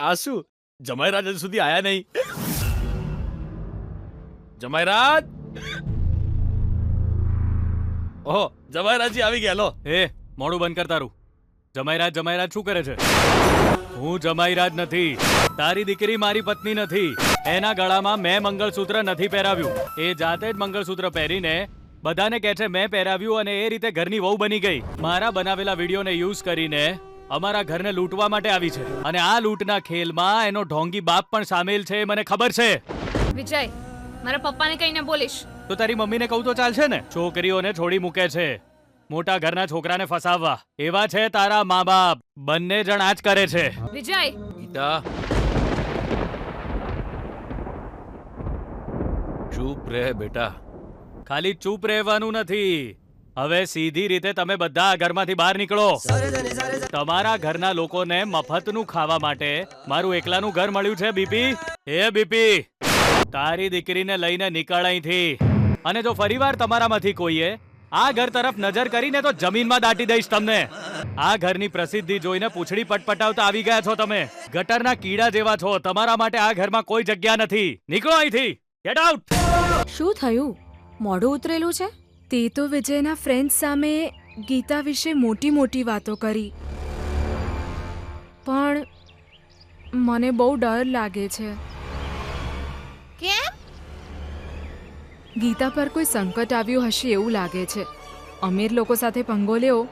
આ શું જમાઈરાજ હજુ સુધી આયા નહીં? જમાઈરાજ! ઓહો, જમાઈરાજી આવી ગયા. લો એ મોડું બંધ કર તારું. જમાઈરાજ જમાઈરાજ શું કરે છે? હું જમાઈરાજ નથી. તારી દીકરી મારી પત્ની નથી. એના ગળામાં મેં મંગળસૂત્ર નથી પહેરાવ્યું. એ જાતે જ મંગળસૂત્ર પહેરીને બધાને કહે છે મેં પહેરાવ્યું અને એ રીતે ઘરની વહુ બની ગઈ. મારા બનાવેલા વિડીયોને યુઝ કરીને અમારા ઘરને લૂંટવા માટે આવી છે અને આ લૂંટના ખેલમાં એનો ઢોંગી બાપ પણ સામેલ છે, મને ખબર છે. વિજય, મારા પપ્પાને કહીને બોલીશ. તો તારી મમ્મીને કહું તો ચાલશે ને? છોકરીઓને છોડી મૂકે છે મોટા ઘરના છોકરાને ફસાવવા. એવા છે તારા મા બાપ, બંને જણ આ જ કરે છે. વિજય, ગીતા, ચૂપ રહે બેટા. ખાલી ચૂપ રહેવાનું નથી. હવે સીધી રીતે તમે બધા આ ઘરમાંથી બહાર નીકળો. તમારા ઘરના લોકોને મફતનું ખાવા માટે મારું એકલાનું ઘર મળ્યું છે. બીપી, એ બીપી, તારી દીકરીને લઈને નીકળ અહીંથી. અને જો ફરીવાર તમારામાંથી કોઈએ આ ઘર તરફ નજર કરીને તો જમીનમાં દાટી દઈશ તમને. આ ઘરની પ્રસિદ્ધિ જોઈને પૂંછડી પટપટાવતા આવી ગયા છો તમે. ગટરના કીડા જેવા છો. તમારા માટે આ ઘરમાં કોઈ જગ્યા નથી. નીકળો અહીંથી. Get out. શું થયું? મોઢું ઉતરેલું છે? તે તો વિજયના ફ્રેન્ડ સામે ગીતા વિશે મોટી મોટી વાતો કરી, પણ મને બહુ ડર લાગે છે. કેમ? ગીતા પર કોઈ સંકટ આવ્યું હશે એવું લાગે છે. અમીર લોકો સાથે પંગો લેવો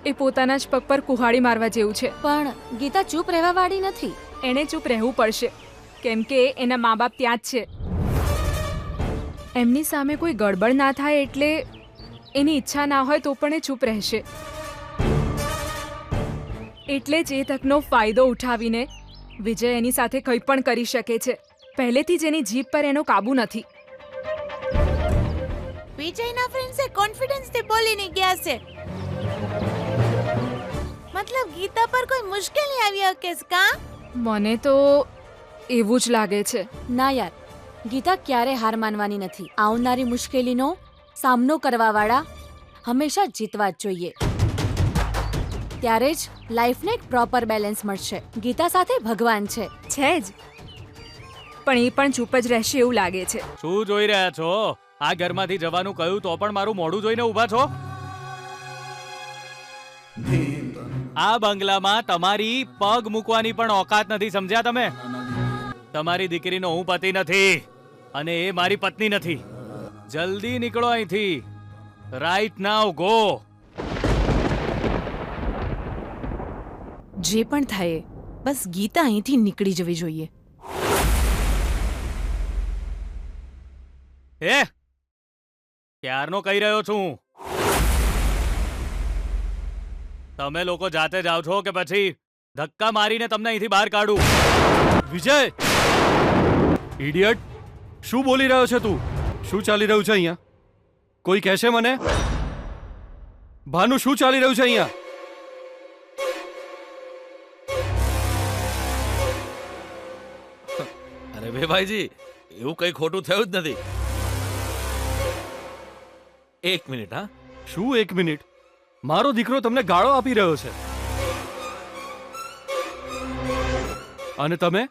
એ પોતાના જ પગ પર કુહાડી મારવા જેવું છે. પણ ગીતા ચૂપ રહેવા વાળી નથી. એણે ચૂપ રહેવું પડશે, કેમ કે એના મા બાપ ત્યાં જ છે. એમની સામે કોઈ ગડબડ ના થાય એટલે એની ઈચ્છા ના હોય તો પણ એ ચૂપ રહેશે. એટલે જ એ તકનો ફાયદો ઉઠાવીને વિજય એની સાથે કંઈ પણ કરી શકે છે. પહેલેથી જ એની જીભ પર એનો કાબુ નથી. વિજયના ફ્રેન્ડ્સે કોન્ફિડન્સથી બોલીને ગયા છે. મતલબ ગીતા પર કોઈ મુશ્કેલી આવી હકે કા? મને તો એવું જ લાગે છે. ના યાર, ગીતા ક્યારે હાર માનવાની નથી. આવનારી મુશ્કેલીનો સામનો કરવાવાળા હંમેશા જીતવા જ જોઈએ. ત્યારે જ લાઈફને એક પ્રોપર બેલેન્સ મળશે. ગીતા સાથે ભગવાન છે જ, પણ એ પણ ચૂપ જ રહેશે એવું લાગે છે. શું જોઈ રહ્યા છો? આ ઘરમાંથી જવાનું કહ્યું તો પણ મારું મોઢું જોઈને ઊભા છો? આ બંગલામાં તમારી પગ મૂકવાની પણ ઓકાત નથી, સમજ્યા તમે? તમારી દીકરીનો હું પતિ નથી અને એ મારી પત્ની નથી. જલ્દી નીકળો અહીંથી. Right now go. જે પણ થાય બસ ગીતા અહીંથી નીકળી જવી જોઈએ. એ ક્યારનો કહી રહ્યો છું. તમે લોકો જાતે જાઓ છો કે પછી ધક્કા મારીને તમને અહીંથી બહાર કાઢું? વિજય! ઇડિયટ! શું બોલી રહ્યો છે તું? શું ચાલી રહ્યું છે અહીંયા? કોઈ કહેશે મને? ભાનુ, શું ચાલી રહ્યું છે અહીંયા? અરે વેભાઈજી, એવું કઈ ખોટું થયું જ નથી. એક મિનિટ. હા, શું એક મિનિટ? મારો દીકરો તમને ગાળો આપી રહ્યો છે અને તમે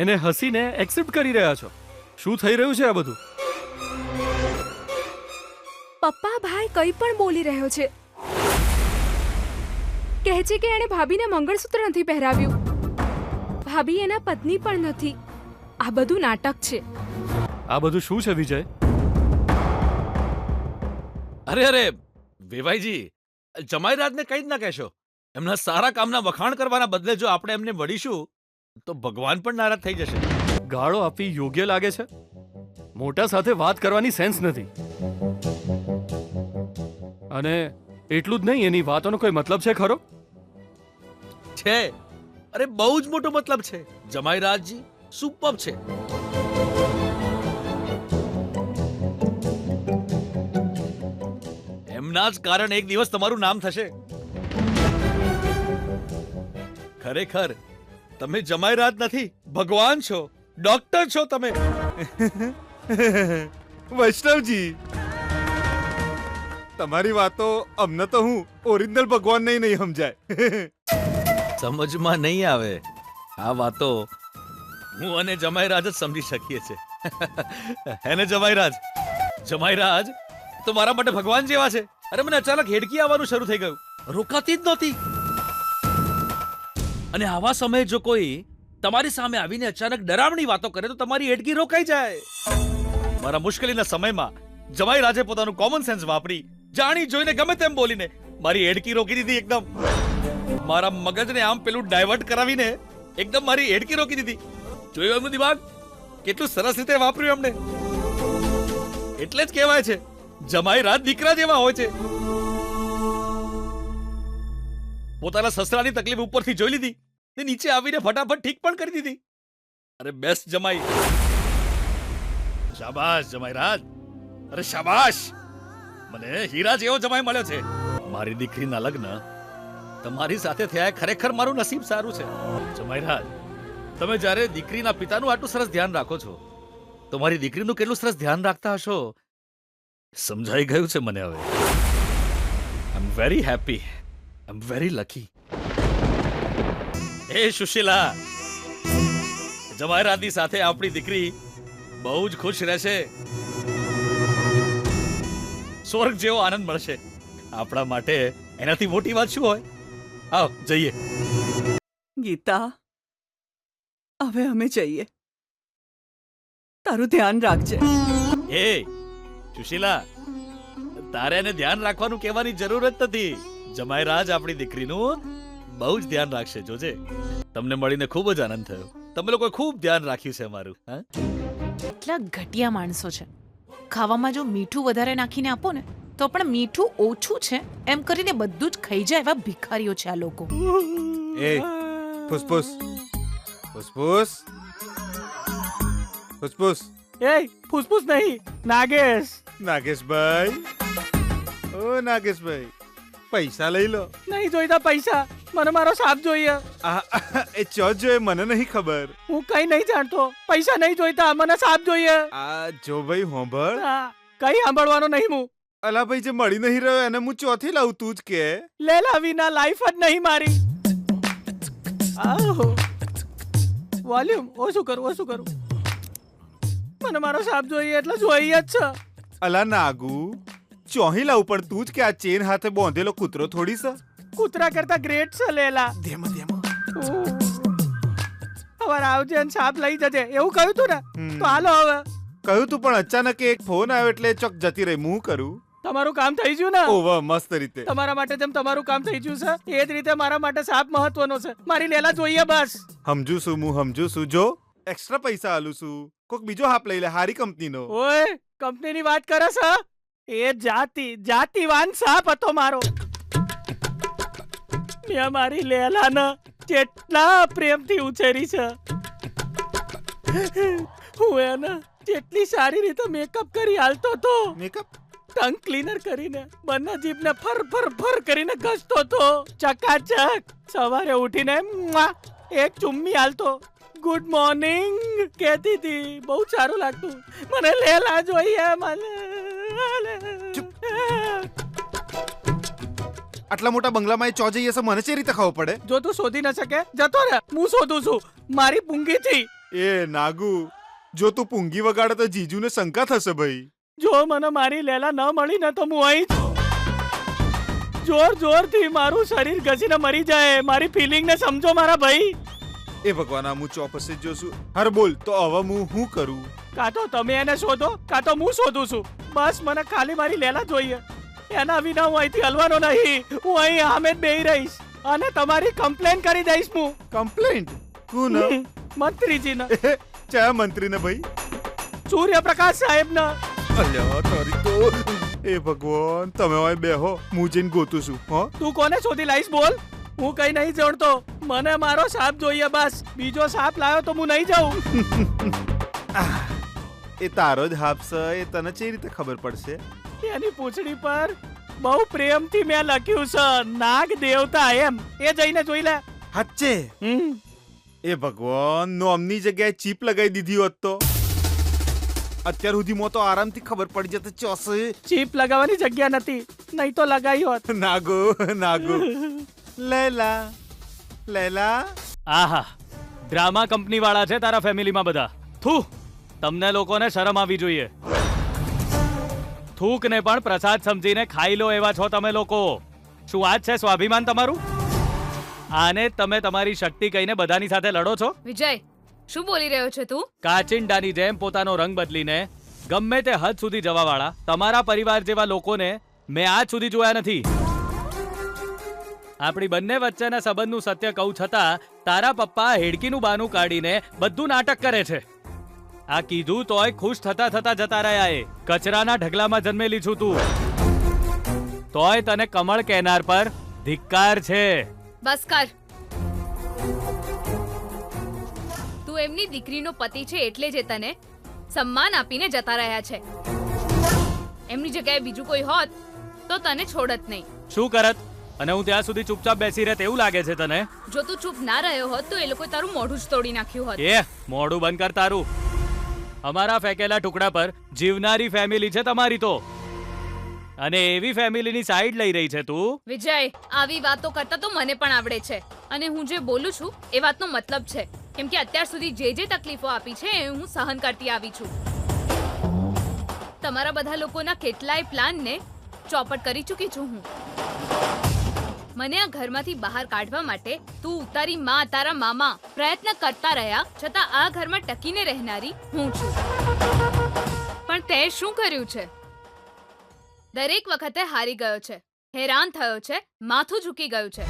એને હસીને એક્સેપ્ટ કરી રહ્યા છો. શું થઈ રહ્યું છે આ બધું? પપ્પા, ભાઈ કંઈ પણ બોલી રહ્યો છે. કહે છે કે એણે ભાભીને મંગળસૂત્ર નથી પહેરાવ્યું. ભાભી એના પત્ની પણ નથી. આ બધું નાટક છે. આ બધું શું છે વિજય? અરે વેભાઈજી, જમાઈરાજને કઈ જ ના કહેશો. એમના સારા કામના વખાણ કરવાના બદલે જો આપણે એમને વળીશું તો ભગવાન પણ નારાજ થઈ જશે. ગાળો આપવી યોગ્ય લાગે છે? મોટા સાથે વાત કરવાની સેન્સ નથી. અને એટલું જ નહીં, એની વાતોનો કોઈ મતલબ છે ખરો? છે. અરે બહુ જ મોટો મતલબ છે. જમાઈરાજજી સુપર્બ છે. એમના જ કારણે એક દિવસ તમારું નામ થશે. ખરેખર તમે જમાઈરાજ નથી, ભગવાન છો, ડોક્ટર છો તમે. વૈષ્ણવજી, તમારી વાતો અમને તો હું ઓરિજિનલ ભગવાન નહીં સમજાય. સમજમાં નહીં આવે. આ વાતો હું અને જમાઈરાજ જ સમજી શકીએ છીએ હે ને જમાઈરાજ? જમાઈરાજ તો મારા માટે ભગવાન જેવા છે. અરે મને અચાનક હેડકી આવવાનું શરૂ થઈ ગયું, રોકાતી જ નહોતી. અને આવા સમયે જો કોઈ તમારી સામે આવીને અચાનક ડરાવણી વાતો કરે તો તમારી હેડકી રોકાઈ જાય. મારા મુશ્કેલીના સમયમાં જમાઈરાજે પોતાનું કોમન સેન્સ વાપરી જાણી જોઈને ગમે તેમ બોલીને મારી હેડકી રોકી દીધી. એકદમ મારા મગજને આમ પેલું ડાયવર્ટ કરાવીને એકદમ મારી હેડકી રોકી દીધી. જોયું એમનું દિમાગ કેટલું સરસ રીતે વાપર્યું એમને. એટલે જ કહેવાય છે જમાઈરાજ દીકરા જેવા હોય છે. પોતાના સસરાની તકલીફ ઉપરથી જોઈ લીધી ને નીચે આવીને ફટાફટ ઠીક પણ કરી દીધી. અરે બેસ્ટ જમાઈ. શાબાશ જમાઈરાજ, અરે શાબાશ. મને હીરા જેવો જમાઈ મળ્યો છે. મારી દીકરીના લગ્ન તમારી સાથે થયા એ ખરેખર મારું નસીબ સારું છે. જમાઈરાજ, તમે જ્યારે દીકરીના પિતાનું આટલું સરસ ધ્યાન રાખો છો તો મારી દીકરીનું કેટલું સરસ ધ્યાન રાખતા હશો સમજાઈ ગયું છે મને હવે. I am very happy, I am very lucky. એ સુશીલા, જમાઈરાજની સાથે આપણી દીકરી બહુ જ ખુશ રહેશે. સ્વર્ગ જેવો આનંદ મળશે આપણા માટે. એનાથી મોટી વાત શું હોય? આવ જઈએ. ગીતા, હવે અમે જઈએ. તારું ધ્યાન રાખજે. એ સુશીલા, તારે એને ધ્યાન રાખવાનું કહેવાની જરૂર જ નથી. જમાઈરાજ આપણી દીકરીનું બહુ જ ધ્યાન રાખશે, જોજે. તમને મળીને ખૂબ જ આનંદ થયો. તમે લોકોએ ખૂબ ધ્યાન રાખ્યું છે અમારું. હા, એટલા ઘટિયા માણસો છે. ખાવામાં જો મીઠું વધારે નાખીને આપો ને તો પણ મીઠું ઓછું છે એમ કરીને બધું જ ખાઈ જાય એવા ભિખારીઓ છે આ લોકો. એ ફુસફુસ ફુસફુસ ફુસફુસ. એ ફૂસફૂસ નહીં, નાગેશ. નાગેશભાઈ, ઓ નાગેશભાઈ, પૈસા લઈ લો. નહીં જોઈતા પૈસા, મને મારો સાપ જોઈએ. એ ચો જોઈએ મને નહીં ખબર. હું કઈ નહીં જાણતો. પૈસા નહીં જોઈતા, મને સાપ જોઈએ. આ જો ભાઈ હોંભળ. કઈ સાંભળવાનો નહીં હું. અલા ભાઈ, જે મળી નહીં રહ્યો એને હું ચોથી લાવું, તું જ કે. લેલા વિના લાઈફ જ નહીં મારી. આહો, વોલ્યુમ ઓછું કરું. મને મારો સાપ જોઈએ એટલે જોઈએ જ છે. અલા નાગુ, ચોહી લાવું પણ તું જ કે. આ ચેન હાથે બાંધેલો કૂતરો થોડી છે. કૂતરા કરતા ગ્રેટ છે લેલા. હવે આવજે અને સાપ લઈ જજે એવું કહ્યું તું ને, તો હાલો હવે. કહ્યું તું પણ અચાનક એક ફોન આવ્યો એટલે ચોક જતી રહી. હું કરું? તમારું કામ થઈ ગયું ને? ઓવા મસ્ત રીતે. તમારા માટે જેમ તમારું કામ થઈ ગયું છે એ જ રીતે મારા માટે સાપ મહત્વનો છે. મારી લેલા જોઈએ બસ. સમજુ છું, હું સમજુ છું. જો એક્સ્ટ્રા પૈસા આલું છું, કોક બીજો હાપ લઈ લે, હારી કંપનીનો. ઓય, કંપનીની વાત કરે છે? એ જાતિવાન સાપ હતો મારો. મેં મારી લેલાને કેટલા પ્રેમથી ઉછેરી છે. હું એને કેટલી સારી રીતે મેકઅપ કરી હાલતો હતો. મેકઅપ? ટંગ ક્લીનર કરીને બંને જીભને ફર ફર ફર કરીને ઘસતો હતો. ચકાચક સવારે ઉઠીને એક ચુમ્મી હાલતો. ગુડ મોર્નિંગ કહેતી હતી. બહુ સારું લાગતું. મને લેલા જોઈએ, મને. આટલા મોટા બંગલામાં એ ચો જઈએ છે, મને ચે રીતે ખબર પડે? જો તું શોધી ન શકે જતો રહે. હું શોધું છું મારી પૂંગીથી. એ નાગુ, જો તું પૂંગી વગાડે તો જીજુને શંકા થશે ભાઈ. જો મને મારી લેલા ન મળી ને તો હું અહીં જોરથી મારું શરીર ઘસીને મરી જાય. મારી ફિલિંગ ને સમજો મારા ભાઈ. એ ભગવાન, હું ચોપસે જ જોશું. હર બોલ, તો હવે હું શું કરું? કાં તો તમે એને શોધો કાં તો હું શોધું છું. બસ મને ખાલી મારી લેલા જોઈએ. એના વિના હું અહીંથી હલવાનો નહીં. હું અહીં આમે જ બેહી રહીશ અને તમારી કમ્પ્લેન કરી દઈશ. હું કમ્પ્લેન્ટ? કોણ? મંત્રીજીને. ચા મંત્રીને ભાઈ? સૂર્યપ્રકાશ સાહેબને. અલ્યા તારી તો. એ ભગવાન, તમે અહીં બેહો, હું જઈને ગોતું છું. હો, તું કોને શોધી લાઈશ બોલ? હું કઈ નહીં જાણતો. મને મારો સાપ જોઈએ બસ. બીજો સાપ લાવ્યો તો હું નહીં જાઉં. એ તારો જ હાપ છે, એ તને કઈ રીતે ખબર પડશે? એની પૂંછડી પર બહુ પ્રેમથી મેં લખ્યું છે નાગ દેવતા એમ. એ જઈને જોઈ લે. હાચે? એ ભગવાન, નોમની જગ્યાએ ચીપ લગાવી દીધી હોત તો અત્યાર સુધીમાં તો આરામથી ખબર પડી જતી. ચોસે ચીપ લગાવવાની જગ્યા નથી, નહીં તો લગાવી હોત. નાગો લેલા. આહા, ડ્રામા કંપની વાળા છે તારા ફેમિલીમાં બધા. થૂ, તમને લોકોને શરમ આવી જોઈએ. થૂકને પણ પ્રસાદ સમજીને ખાઈ લો એવા છો તમે લોકો. શું આ જ છે સ્વાભિમાન તમારું? આને તમે તમારી શક્તિ કહીને બધાની સાથે લડો છો? વિજય, શું બોલી રહ્યો છે તું? કાચિંડાની જેમ પોતાનો રંગ બદલીને ગમે તે હદ સુધી જવાવાળા તમારા પરિવાર જેવા લોકોને મેં આજ સુધી જોયા નથી. આપણી બંને વચ્ચેના સંબંધનું સત્ય કહું છતાં તારા પપ્પા હેડકીનું બાનું કાઢીને બધું નાટક કરે છે. આ કીધું તોય ખુશ થતા થતા જતા રહ્યા. એ કચરાના ઢગલામાં જન્મેલી છું તું, તોય તને કમળ કહેનાર પર ધિક્કાર છે. બસ કર. તું એમની દીકરીનો પતિ છે એટલે જ એ તને સન્માન આપીને જતા રહ્યા છે. એમની જગ્યાએ બીજું કોઈ હોત તો તને છોડત નહીં. શું કરત? અને હું ત્યાં સુધી ચૂપચાપ બેસી રહે તેવું લાગે છે તને? જો તું ચૂપ ના રહ્યો હોત તો એ લોકોએ તારું મોઢું જ તોડી નાખ્યું હોત. એ મોઢું બંધ કર તારું. અમારા ફેંકેલા ટુકડા પર જીવનારી ફેમિલી છે તમારી તો, અને એવી ફેમિલીની સાઈડ લઈ રહી છે તું. વિજય, આવી વાતો કરતા તો મને પણ આવડે છે, અને હું જે બોલું છું એ વાતનો મતલબ છે. કેમ કે અત્યાર સુધી જે તકલીફો આપી છે એ હું સહન કરતી આવી છું. તમારા બધા લોકોના કેટલાય પ્લાનને ચોપટ કરી ચૂકી છું હું. મને આ ઘરમાંથી બહાર કાઢવા માટે તું, તારી માં, તારા મામા પ્રયત્ન કરતા રહ્યા, છતાં આ ઘરમાં ટકીને રહેનારી હું છું. પણ તે શું કર્યું છે? દરેક વખતે હારી ગયો છે, હેરાન થયો છે, માથું ઝૂકી ગયું છે,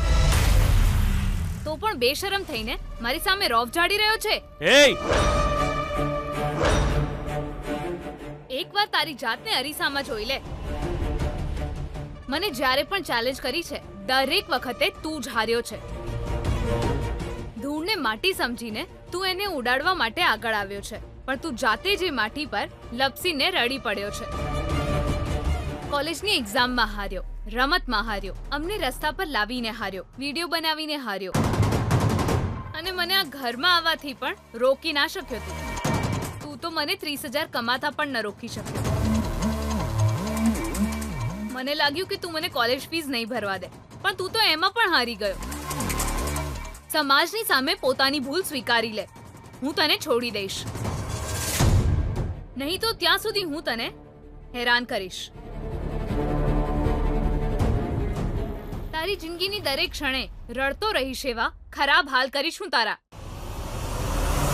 તો પણ બેશરમ થઈને મારી સામે રોફ ઝાડી રહ્યો છે. એકવાર તારી જાતને અરીસામાં જોઈ લે. મને જ્યારે પણ ચેલેન્જ કરી છે દરેક વખતે તું જ હાર્યો છે. ધૂળને માટી સમજીને તું એને ઉડાડવા માટે આગળ આવ્યો છે, પણ તું જાતે જ એ માટી પર લપસીને રડી પડ્યો છે. કોલેજની એક્ઝામમાં હાર્યો, રમતમાં હાર્યો, અમને રસ્તા પર લાવીને હાર્યો, વિડીયો બનાવીને હાર્યો, અને મને આ ઘરમાં આવવાથી પણ રોકી ના શક્યો તું તો મને 30,000 કમાતા પણ ન રોકી શક્યો. મને લાગ્યું કે તું મને કોલેજ ફીસ નહીં ભરવા દે, પણ તું તો એમાં પણ હારી ગયો. સમાજની સામે પોતાની ભૂલ સ્વીકારી લે. હું તને છોડી દઈશ, નહીં તો ત્યાં સુધી હું તને હેરાન કરીશ. તારી જિંદગીની દરેક ક્ષણે રડતો રહીશ એવા ખરાબ હાલ કરીશ હું તારા.